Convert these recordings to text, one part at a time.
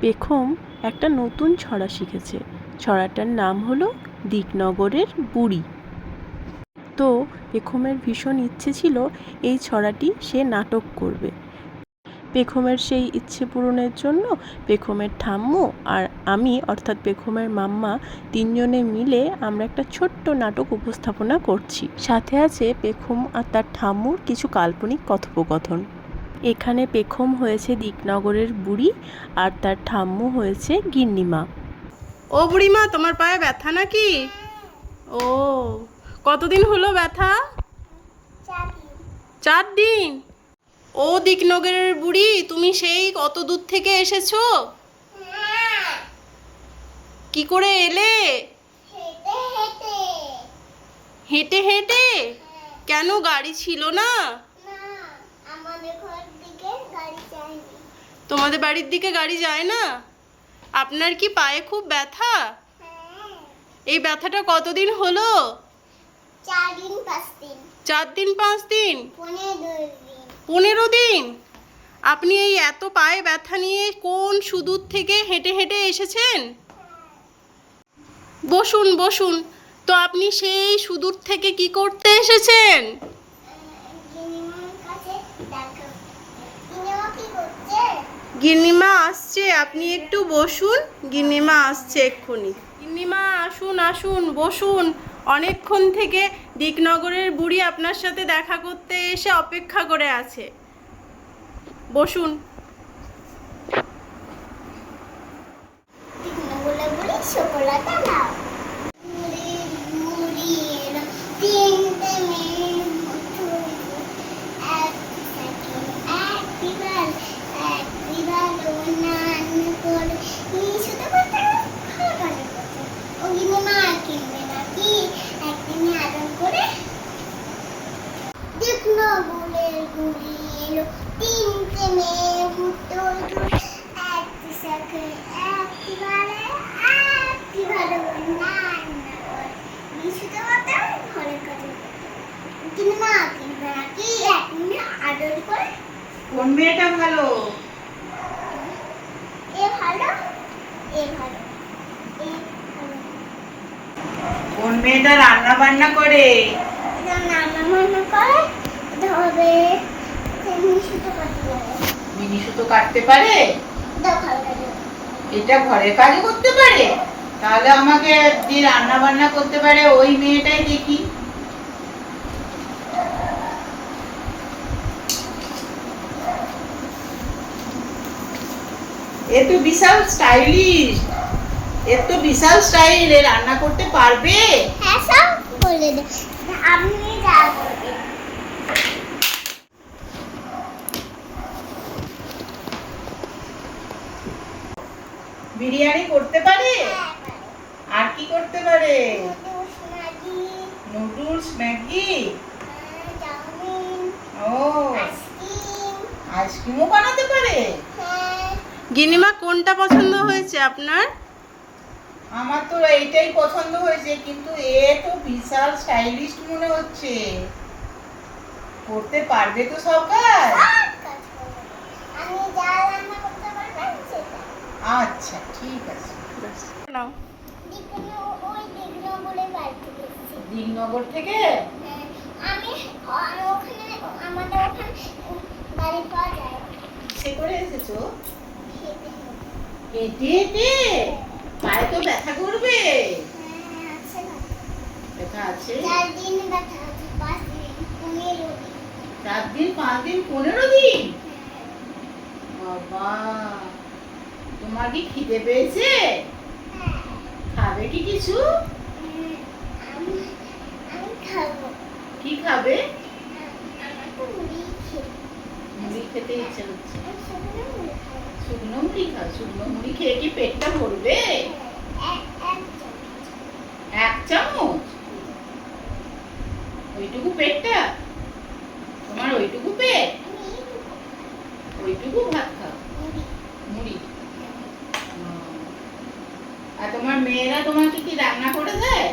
পেখম একটা নতুন ছড়া শিখেছে। ছড়াটার নাম হলো দিকনগরের বুড়ি। তো পেখমের ভীষণ ইচ্ছে ছিল এই ছড়াটি সে নাটক করবে। পেখমের সেই ইচ্ছে পূরণের জন্য পেখমের ঠাম্মু আর আমি অর্থাৎ পেখমের মাম্মা তিনজনে মিলে আমরা একটা ছোট্ট নাটক উপস্থাপনা করছি। সাথে আছে পেখম আর তার ঠাম্মুর কিছু কাল্পনিক কথোপকথন। এখানে পেখম হয়েছে দিকনগরের বুড়ি আর তার ঠাম্মু হয়েছে গিন্নিমা। ও বুড়িমা, তোমার পায়ে ব্যথা নাকি? ও, কতদিন হলো ব্যথা? 4 দিন। ও দিকনগরের বুড়ি, তুমি সেই কত দূর থেকে এসেছো? কি করে এলে? হেঁটে হেঁটে? কেন গাড়ি ছিল না? তোমাদের বাড়ির দিকে গাড়ি যায় না? আপনার কি পায়ে খুব ব্যথা? এই ব্যথাটা কতদিন হলো? 4 দিন 5 দিন। 4 দিন 5 দিন? 15 15 দিন? দিন। আপনি এই এত পায়ে ব্যথা নিয়ে কোন সুদূর থেকে হেঁটে হেঁটে এসেছেন? বসুন বসুন। তো আপনি সেই সুদূর থেকে কি করতে এসেছেন? গিন্নিমা আসছে, আপনি একটু বসুন। গিন্নিমা আসছে এক্ষুনি। গিন্নিমা আসুন আসুন, বসুন। অনেকক্ষণ থেকে দিকনগরের বুড়ি আপনার সাথে দেখা করতে এসে অপেক্ষা করে আছে। বসুন। কোন মেয়েটা ভালো? কোন মেয়েটা রান্না বান্না করে? মিনি সুতো কাটতে পারে? এটা ঘরের কাজ করতে পারে? তাহলে আমাকে যে রান্না বান্না করতে পারে ওই মেয়েটাই দেখি। এ তো বিশাল স্টাইলিশ, এর তো বিশাল স্টাইল। এ রান্না করতে পারবে? হ্যাঁ, সব বলে দে। আপনি যা করবেন। বিরিয়ানি করতে পারে? আর কি করতে পারে? নুডলস, ম্যাগি, ও আইসক্রিমও বানাতে পারে? গিন্নিমা, কোনটা পছন্দ হয়েছে আপনার? আমার তো এইটাই পছন্দ হয়েছে, কিন্তু এ তো বিশাল স্টাইলিশ মনে হচ্ছে। করতে পারবে তো সব কাজ? আচ্ছা, ঠিক আছে। নাও। দিকনগর থেকে? সে করে এসেছো? হেঁটে হেঁটে? পায়ে তো ব্যথা করবে। ব্যথা আছে? 4 দিন ব্যথা আছে, 5 দিন, 15 দিন। 4 দিন 5 দিন 15 দিন? বাবা, তোমার কি খিদে পেয়েছে? খাবে কি কিছু? আমি খাবো। কি খাবে? আমার তো মুড়ি মুড়ি খেতে ইচ্ছে হচ্ছে। শুকনো মুড়ি খাবো। শুকনো মুড়ি খাও? শুকনো মুড়ি খেয়ে কি পেটটা ভরবে? 1 চামচ। 1 চামচ? ওইটুকু পেটটা? তোমার ওইটুকু পেট? ওইটুকু ভাত খাও? মুড়ি? আর তোমার মেয়েরা তোমাকে কি রান্না করে দেয়?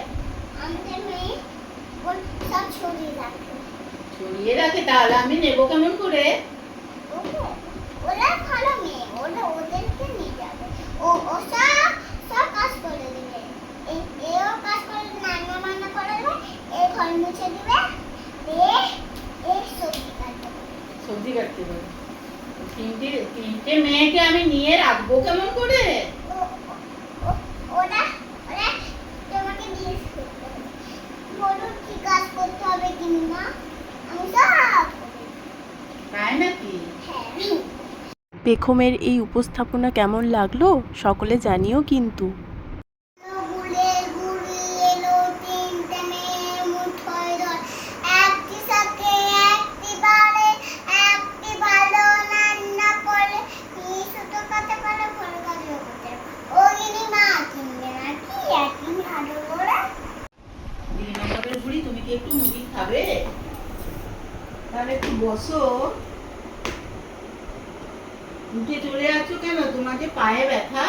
আমাদের মেয়ে ওর সব ছড়িয়ে রাখে। ছড়িয়ে রাখে? তাহলে আমি নেবো কেমন করে? ওরা ভালো মেয়ে, ওদেরকে নিয়ে যাবে। এ মেয়েকে আমি নিয়ে রাখবো কেমন করে? ওরা ওরা তোমাকে জিজ্ঞেস করতে হবে, বলুন কি কাজ করতে হবে গিন্নিমা, আমি সব তাই নাকি? হ্যাঁ। পেখমের এই উপস্থাপনা কেমন লাগলো সকলে জানিও কিন্তু। গুলের গুড়ি এলো তিনটে মেয়ে মুঠোয় ধর, একটি সাথে একটি বাড়ে, একটি ভালো রান্না করে, শুধু কথা বলে ফল গাছও করতে। ও গিন্নিমা কিনবে না কি একই ভালো ওরা? দিদিনগরের বুড়ি, তুমি কি একটু মুড়ি খাবে? তাহলে একটু বসো। উঠে চলে যাচ্ছ কেন? তোমাকে পায়ে ব্যথা?